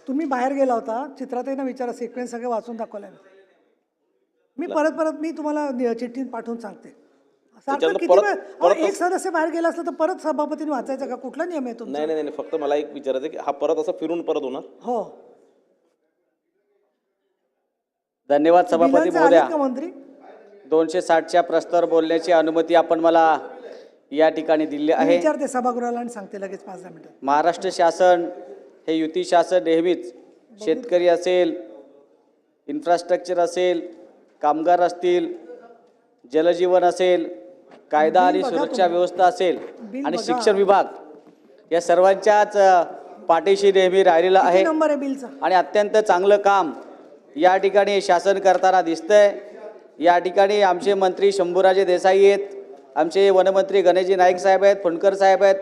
तुम्ही बाहेर गेला होता, चित्राताईंना विचारा, सिक्वेन्स सगळे वाचून दाखवले मी परत मी तुम्हाला चिठ्ठी पाठवून सांगते. सारखं किती वेळ एक सदस्य बाहेर गेला असला तर परत सभापतींनी वाचायचं का? कुठला नियम आहे तुमचा? नाही, फक्त मला एक विचारायचं की हा परत असं फिरून परत होणार? हो. धन्यवाद सभापती महोदया. मंत्री 260च्या प्रस्तावावर बोलण्याची अनुमती आपण मला या ठिकाणी दिली आहे. विचारते सभागृहाला आणि सांगते लगेच 5-10 मिनिटात. महाराष्ट्र शासन हे युती शासन नेहमीच शेतकरी असेल, इन्फ्रास्ट्रक्चर असेल, कामगार असतील, जलजीवन असेल, कायदा आणि सुरक्षा व्यवस्था असेल आणि शिक्षण विभाग या सर्वांच्याच पाठीशी नेहमी राहिलेला आहे नंबर आहे बिलचा आणि अत्यंत चांगलं काम या ठिकाणी शासन करताना दिसतंय. या ठिकाणी आमचे मंत्री शंभूराजे देसाई आहेत, आमचे वनमंत्री गणेशजी नाईक साहेब आहेत, फुंडकर साहेब आहेत,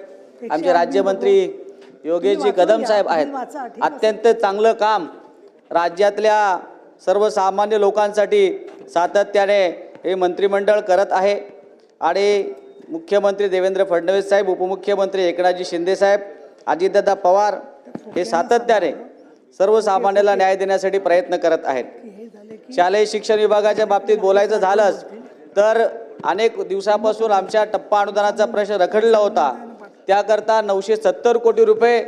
आमचे राज्यमंत्री योगेशजी कदम साहेब आहेत. अत्यंत चांगलं काम राज्यातल्या सर्वसामान्य लोकांसाठी सातत्याने हे मंत्रिमंडळ करत आहे आणि मुख्यमंत्री देवेंद्र फडणवीस साहेब, उपमुख्यमंत्री एकनाथजी शिंदे साहेब, अजितदादा पवार हे सातत्याने सर्वसामान्याला न्याय देण्यासाठी प्रयत्न करत आहेत. शालेय शिक्षण विभागाच्या बाबतीत बोलायचं झालंच तर अनेक दिवसापासून आमच्या टप्पा अनुदानाचा प्रश्न रखडला होता. त्याकरता 970 कोटी रुपये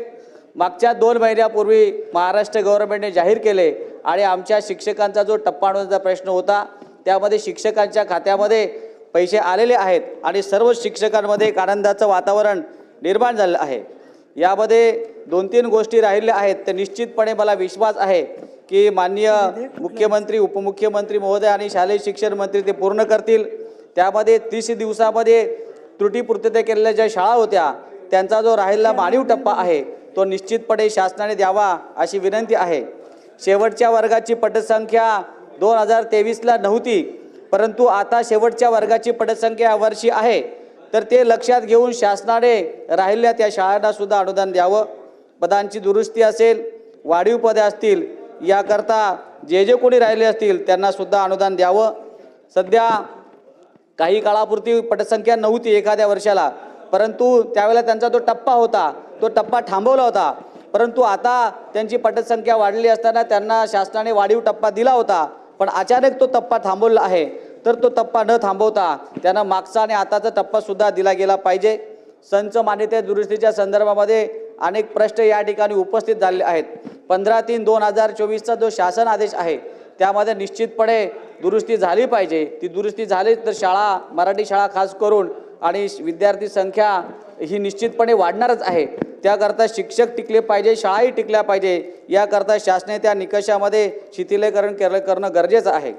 मागच्या 2 महिन्यापूर्वी महाराष्ट्र गव्हर्नमेंटने जाहीर केले आणि आमच्या शिक्षकांचा जो टप्पा अनुदानाचा प्रश्न होता त्यामध्ये शिक्षकांच्या खात्यामध्ये पैसे आलेले आहेत आणि सर्व शिक्षकांमध्ये एक आनंदाचं वातावरण निर्माण झालं आहे. यामध्ये 2-3 गोष्टी राहिल्या आहेत. ते निश्चितपणे मला विश्वास आहे की माननीय मुख्यमंत्री, उपमुख्यमंत्री महोदय आणि शालेय शिक्षण मंत्री ते पूर्ण करतील. त्यामध्ये 30 दिवसामध्ये त्रुटीपूर्तता केलेल्या ज्या शाळा होत्या त्यांचा जो राहिलेला मानवी टप्पा आहे तो निश्चितपणे शासनाने द्यावा अशी विनंती आहे. शेवटच्या वर्गाची पटसंख्या 2023ला नव्हती, परंतु आता शेवटच्या वर्गाची पटसंख्या यावर्षी आहे, तर ते लक्षात घेऊन शासनाने राहिलेल्या त्या शाळांना सुद्धा अनुदान द्यावं. पदांची दुरुस्ती असेल, वाढीव पदे असतील, याकरता जे कोणी राहिले असतील त्यांना सुद्धा अनुदान द्यावं. सध्या काही काळापुरती पटसंख्या नव्हती एखाद्या वर्षाला, परंतु त्यावेळेला त्यांचा जो टप्पा होता तो टप्पा थांबवला होता, परंतु आता त्यांची पटसंख्या वाढली असताना त्यांना शासनाने वाढीव टप्पा दिला होता, पण अचानक तो टप्पा थांबवला आहे. तर तो टप्पा न थांबवता त्यांना मागचा आणि आताचा टप्पा सुद्धा दिला गेला पाहिजे. संच मान्यते दुरुस्तीच्या संदर्भामध्ये अनेक प्रश्न या ठिकाणी उपस्थित झाले आहेत. 15/3/2024चा जो शासन आदेश आहे त्यामध्ये निश्चितपणे दुरुस्ती झाली पाहिजे. ती दुरुस्ती झाली तर शाळा, मराठी शाळा खास करून आणि विद्यार्थी संख्या ही निश्चितपणे वाढणारच आहे. त्याकरता शिक्षक टिकले पाहिजे, शाळाही टिकल्या पाहिजे. याकरता शासनाने त्या निकषामध्ये शिथिलीकरण करणं गरजेचं आहे.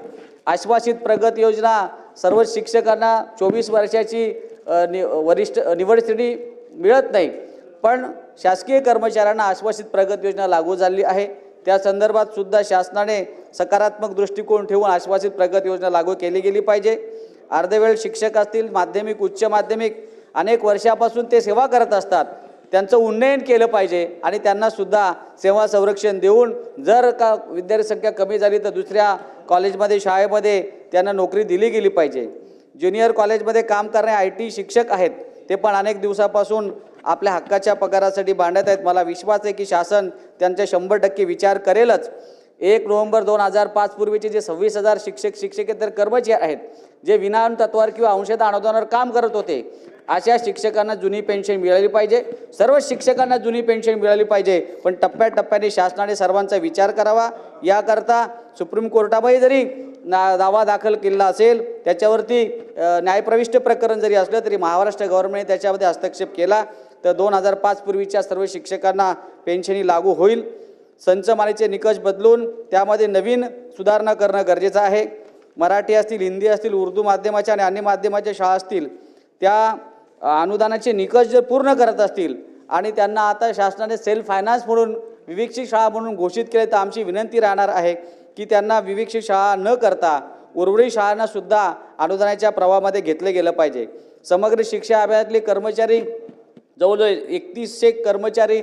आश्वासित प्रगती योजना सर्व शिक्षकांना 24 वर्षाची वरिष्ठ निवड श्रेणी मिळत नाही, पण शासकीय कर्मचाऱ्यांना आश्वासित प्रगती योजना लागू झाली आहे. त्या संदर्भात सुद्धा शासनाने सकारात्मक दृष्टिकोन ठेवून आश्वासित प्रगती योजना लागू केली गेली पाहिजे. अर्धवेळ शिक्षक असतील, माध्यमिक, उच्च माध्यमिक, अनेक वर्षापासून ते सेवा करत असतात, त्यांचं उन्नयन केलं पाहिजे आणि त्यांना सुद्धा सेवा संरक्षण देऊन जर का विद्यार्थी संख्या कमी झाली तर दुसऱ्या कॉलेजमध्ये, शाळेमध्ये त्यांना नोकरी दिली गेली पाहिजे. ज्युनियर कॉलेजमध्ये काम करणारे IT शिक्षक आहेत, ते पण अनेक दिवसापासून आपल्या हक्काच्या पगारासाठी भांडत आहेत. मला विश्वास आहे की शासन त्यांचा 100% विचार करेलच. 1 नोव्हेंबर 2005 पूर्वीचे जे 26,000 शिक्षक, शिक्षकेतर कर्मचारी आहेत जे विना तत्वावर किंवा अंशतः अनुदानावर काम करत होते, अशा शिक्षकांना जुनी पेन्शन मिळाली पाहिजे. सर्व शिक्षकांना जुनी पेन्शन मिळाली पाहिजे, पण टप्प्याटप्प्याने शासनाने सर्वांचा विचार करावा. याकरता सुप्रीम कोर्टामध्ये जरी दावा दाखल केला असेल, त्याच्यावरती न्यायप्रविष्ट प्रकरण जरी असलं तरी महाराष्ट्र गव्हर्नमेंटने त्याच्यामध्ये हस्तक्षेप केला तर 2005 पूर्वीच्या सर्व शिक्षकांना पेन्शनी लागू होईल. संच मानेचे निकष बदलून त्यामध्ये नवीन सुधारणा करणं गरजेचं आहे. मराठी असतील, हिंदी असतील, उर्दू माध्यमाच्या आणि अन्य माध्यमाच्या शाळा असतील, त्या अनुदानाचे निकष जर पूर्ण करत असतील आणि त्यांना आता शासनाने सेल्फ फायनान्स म्हणून विवेकशील शाळा म्हणून घोषित केले तर आमची विनंती राहणार आहे की त्यांना विवेकशील शाळा न करता उर्वरित शाळांना सुद्धा अनुदानाच्या प्रवाहामध्ये घेतले गेलं पाहिजे. समग्र शिक्षा अभियानातले कर्मचारी जवळजवळ 3100 कर्मचारी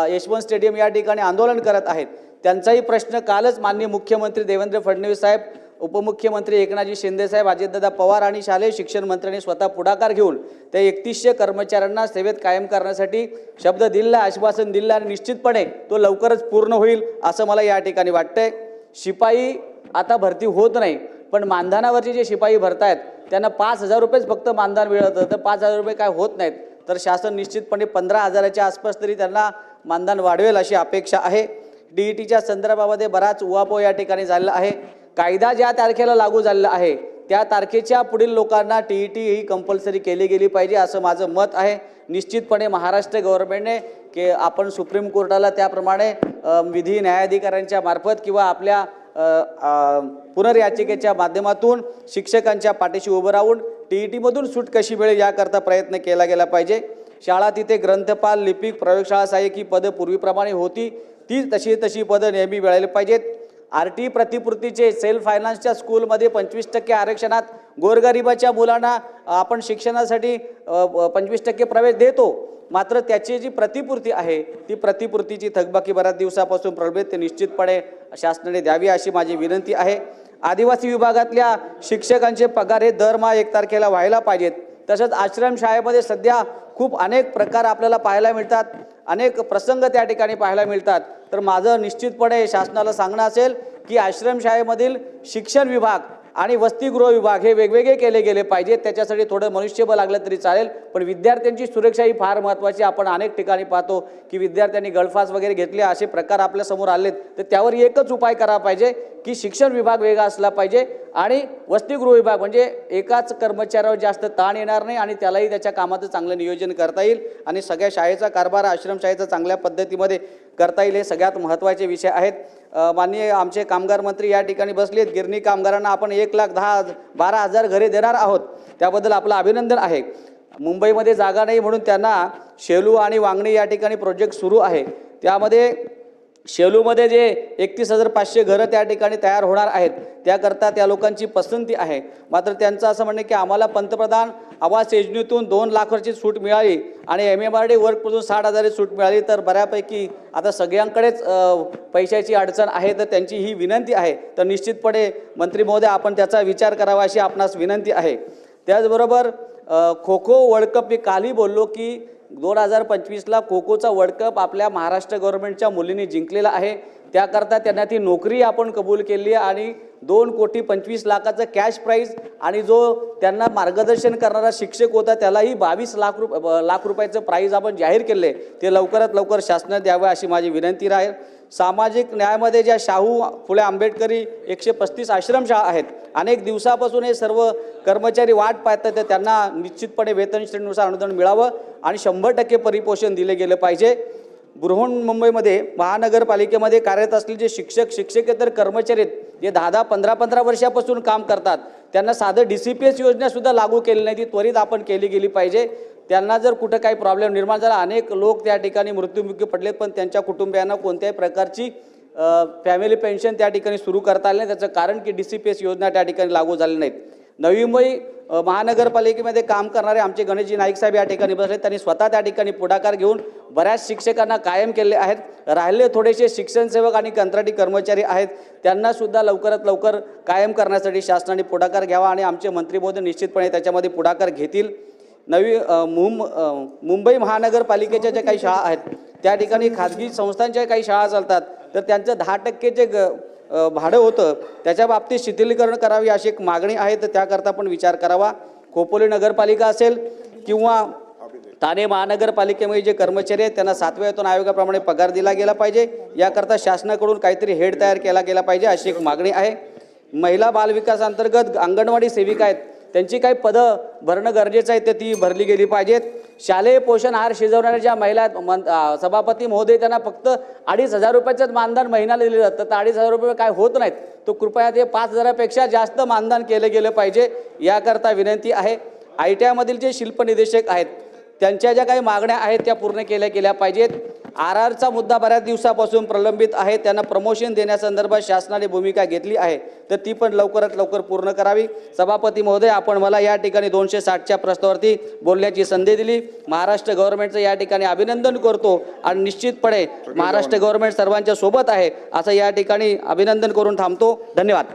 यशवंत स्टेडियम या ठिकाणी आंदोलन करत आहेत. त्यांचाही प्रश्न कालच माननीय मुख्यमंत्री देवेंद्र फडणवीस साहेब उपमुख्यमंत्री एकनाथजी शिंदेसाहेब, अजितदादा पवार आणि शालेय शिक्षण मंत्र्यांनी स्वतः पुढाकार घेऊन त्या 3100 कर्मचाऱ्यांना सेवेत कायम करण्यासाठी शब्द दिला, आश्वासन दिलं आणि निश्चितपणे तो लवकरच पूर्ण होईल असं मला या ठिकाणी वाटतंय. शिपाई आता भरती होत नाही, पण मानधनावरचे जे शिपाई भरतायत त्यांना 5000 रुपयेच फक्त मानधन मिळतं, तर 5000 रुपये काय होत नाहीत. तर शासन निश्चितपणे 15000च्या आसपास तरी त्यांना मानधन वाढवेल अशी अपेक्षा आहे. DETच्या संदर्भामध्ये बराच उहापोह या ठिकाणी झालेला आहे. कायदा ज्या तारखेला लागू झालेला आहे त्या तारखेच्या पुढील लोकांना TET ही कंपल्सरी केली गेली पाहिजे असं माझं मत आहे. निश्चितपणे महाराष्ट्र गव्हर्नमेंटने की आपण सुप्रीम कोर्टाला त्याप्रमाणे विधी न्यायाधिकाऱ्यांच्या मार्फत किंवा आपल्या पुनर्याचिकेच्या माध्यमातून शिक्षकांच्या पाठीशी उभं राहून TETमधून सूट कशी मिळेल याकरता प्रयत्न केला गेला पाहिजे. शाळा तिथे ग्रंथपाल, लिपिक, प्रयोगशाळा सहाय्यक ही पदं पूर्वीप्रमाणे होती ती तशी पदं नेहमी मिळाली पाहिजेत. RT प्रतिपूर्तीचे सेल्फ फायनान्सच्या स्कूलमध्ये 25% आरक्षणात गोरगरिबाच्या मुलांना आपण शिक्षणासाठी 25% प्रवेश देतो, मात्र त्याची जी प्रतिपूर्ती आहे ती प्रतिपूर्तीची थकबाकी बऱ्याच दिवसापासून प्रलंबित, ते निश्चितपणे शासनाने द्यावी अशी माझी विनंती आहे. आदिवासी विभागातल्या शिक्षकांचे पगार हे दरमहा 1 तारखेला व्हायला पाहिजेत. तसंच आश्रमशाळेमध्ये सध्या खूप अनेक प्रकार आपल्याला पाहायला मिळतात, अनेक प्रसंग त्या ठिकाणी पाहायला मिळतात. तर माझं निश्चितपणे शासनाला सांगणं असेल की आश्रमशाळेमधील शिक्षण विभाग आणि वसतिगृह विभाग हे वेगवेगळे केले गेले पाहिजेत. त्याच्यासाठी थोडं मनुष्यबळ लागलं तरी चालेल, पण विद्यार्थ्यांची सुरक्षा ही फार महत्त्वाची. आपण अनेक ठिकाणी पाहतो की विद्यार्थ्यांनी गळफास वगैरे घेतले, असे प्रकार आपल्यासमोर आलेत. तर त्यावर एकच उपाय करावा पाहिजे की शिक्षण विभाग वेगळा असला पाहिजे आणि वसतिगृह विभाग म्हणजे एकाच कर्मचाऱ्यावर जास्त ताण येणार नाही आणि त्यालाही त्याच्या कामाचं चांगलं नियोजन करता येईल आणि सगळ्या शाळेचा कारभार आश्रमशाळेचा चांगल्या पद्धतीमध्ये करता येईल. हे सगळ्यात महत्त्वाचे विषय आहेत. माननीय आमचे कामगार मंत्री या ठिकाणी बसलेत. गिरणी कामगारांना आपण 1,12,000 घरे देणार आहोत, त्याबद्दल आपलं अभिनंदन आहे. मुंबईमध्ये जागा नाही म्हणून त्यांना शेलू आणि वांगणी या ठिकाणी प्रोजेक्ट सुरू आहे. त्यामध्ये शेलूमध्ये जे 31,500 घरं त्या ठिकाणी तयार होणार आहेत त्याकरता त्या लोकांची पसंती आहे. मात्र त्यांचं असं म्हणणं की आम्हाला पंतप्रधान आवास योजनेतून 2 लाखाची सूट मिळाली आणि MMRD वर्कपासून 60,000 सूट मिळाली, तर बऱ्यापैकी आता सगळ्यांकडेच पैशाची अडचण आहे. तर त्यांची ही विनंती आहे. तर निश्चितपणे मंत्री महोदय आपण त्याचा विचार करावा अशी आपणास विनंती आहे. त्याचबरोबर खो खो वर्ल्ड कप मी कालही बोललो की 2025ला खो खोचा वर्ल्ड कप आपल्या महाराष्ट्र गव्हर्नमेंटच्या मुलींनी जिंकलेला आहे. त्याकरता त्यांना ती नोकरी आपण कबूल केली आहे आणि 2,25,00,000चं कॅश प्राईज आणि जो त्यांना मार्गदर्शन करणारा शिक्षक होता त्यालाही 22 लाख रुपयाचं प्राईज आपण जाहीर केले. ते लवकरात लवकर शासनाने द्यावं अशी माझी विनंती राहील. सामाजिक न्यायामध्ये ज्या शाहू फुले आंबेडकरी 135 आश्रमशाळा आहेत, अनेक दिवसापासून हे सर्व कर्मचारी वाट पाहतात, तर त्यांना निश्चितपणे वेतन श्रेणीनुसार अनुदान मिळावं आणि 100% परिपोषण दिले गेले पाहिजे. बृहन्मुंबईमध्ये महानगरपालिकेमध्ये कार्यरत असलेले जे शिक्षक शिक्षकेतर कर्मचारी आहेत, जे 10-10, 15-15 वर्षापासून काम करतात, त्यांना साधं DCPS योजनासुद्धा लागू केली नाही, ती त्वरित आपण केली गेली पाहिजे. त्यांना जर कुठं काही प्रॉब्लेम निर्माण झाला, अनेक लोक त्या ठिकाणी मृत्युमुखी पडलेत, पण त्यांच्या कुटुंबियांना कोणत्याही प्रकारची फॅमिली पेन्शन त्या ठिकाणी सुरू करता आली नाही. त्याचं कारण की DCPS योजना त्या ठिकाणी लागू झाली नाहीत. नवी मुंबई महानगरपालिकेमध्ये काम करणारे आमचे गणेशजी नाईक साहेब या ठिकाणी बसले. त्यांनी स्वतः त्या ठिकाणी पुढाकार घेऊन बऱ्याच शिक्षकांना कायम केले आहेत. राहिले थोडेसे शिक्षणसेवक आणि कंत्राटी कर्मचारी आहेत, त्यांनासुद्धा लवकरात लवकर कायम करण्यासाठी शासनाने पुढाकार घ्यावा आणि आमचे मंत्री महोदय निश्चितपणे त्याच्यामध्ये पुढाकार घेतील. मुंबई महानगरपालिकेच्या ज्या काही शाळा आहेत त्या ठिकाणी खाजगी संस्थांच्या काही शाळा चालतात, तर त्यांचं 10% जे भाडं होतं त्याच्या बाबतीत शिथिलीकरण करावी अशी एक मागणी आहे. तर त्याकरता पण विचार करावा. खोपोली नगरपालिका असेल किंवा ठाणे महानगरपालिकेमध्ये जे कर्मचारी आहेत त्यांना 7व्या वेतन आयोगाप्रमाणे पगार दिला गेला पाहिजे. याकरता शासनाकडून काहीतरी हेड तयार केला गेला पाहिजे अशी एक मागणी आहे. महिला बालविकास अंतर्गत अंगणवाडी सेविका आहेत, त्यांची काही पदं भरणं गरजेचं आहे, तर ती भरली गेली पाहिजेत. शालेय पोषण आहार शिजवणाऱ्या ज्या महिला आहेत, सभापती महोदय त्यांना फक्त 2,500 रुपयाचंच मानधन महिन्याला दिले जातं, तर 2,500 रुपये काय होत नाहीत. तो कृपया ते 5,000पेक्षा जास्त मानधन केलं गेलं पाहिजे याकरता विनंती आहे. ITI मधील जे शिल्पनिदेशक आहेत त्यांच्या ज्या काही मागण्या आहेत त्या पूर्ण केल्या पाहिजेत. RRचा मुद्दा बऱ्याच दिवसापासून प्रलंबित आहे, त्यांना प्रमोशन देण्यासंदर्भात शासनाने भूमिका घेतली आहे, तर ती पण लवकरात लवकर पूर्ण करावी. सभापती महोदय आपण मला या ठिकाणी 260च्या प्रश्नावरती बोलण्याची संधी दिली. महाराष्ट्र गव्हर्नमेंटचं या ठिकाणी अभिनंदन करतो आणि निश्चितपणे महाराष्ट्र गव्हर्नमेंट सर्वांच्या सोबत आहे असं या ठिकाणी अभिनंदन करून थांबतो. धन्यवाद.